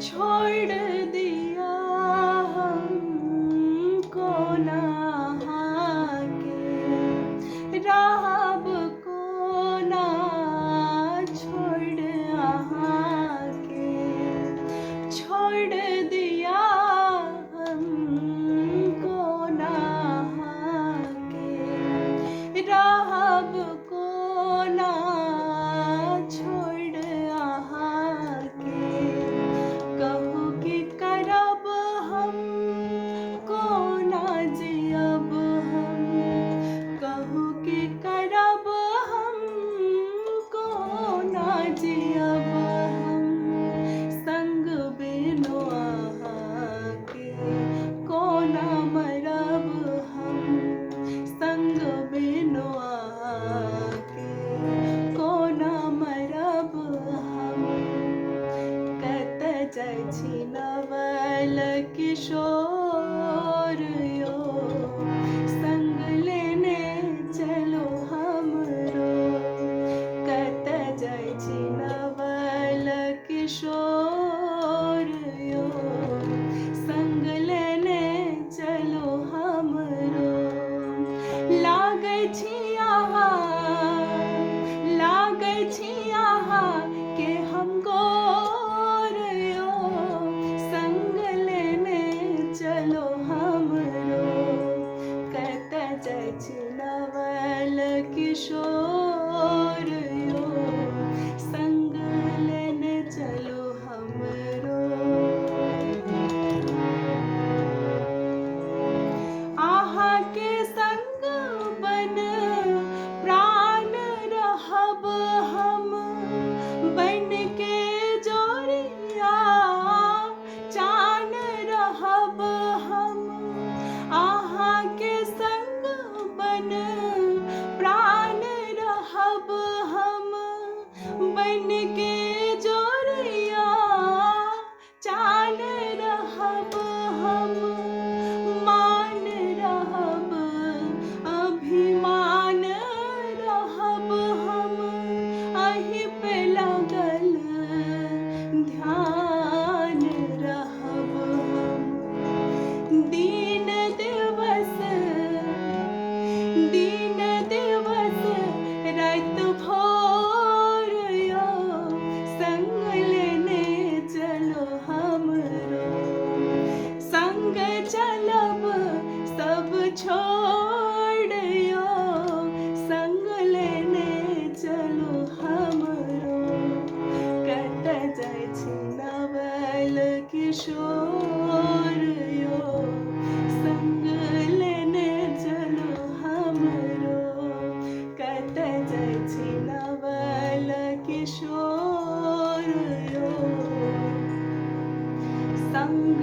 छोड़ दिया हमको नहा के, राहब को ना छोड़ आहा के। छोड़ दिया हमको नहा के, राहब को ना छोड़ आहा के। कहू कि करब हम को ना जियब हम, कहू कि करब हम को ना जियब हम। संग बिनु आहा के को ना मरब हम, संग बिनु आहा के को ना मरब हम। कत जाइ छी नवल किशोर यो, संग लेने चलो हमरो। कत जाइ छी नवल किशोर यो, संग लेने चलो हमरो। लागै छी लागै छी के हम गोर यो, संग लेने चलो हमरो। कत जाइ छी नवल किशोर यो, संग लेने चलो हमरो। आहा के संग बन प्राण रहब हम, बन के जोरिया चान रहब हम। आहा के संग बन प्राण रहब हम, बन के जोरिया चान रहब हम। मान रहब अभिमान रहब हम, अहि पे लगल ध्यान रहब हम। दिन दिवस रात भोर यो, संग लेने चलो हमरो। संग चलब सब छोड़ यो, संग लेने चलो हमरो। कत जाइ छी नवल किशोर यो, संग लेने चलो हमरो। कत जाइ छी नवल किशोर यो, संग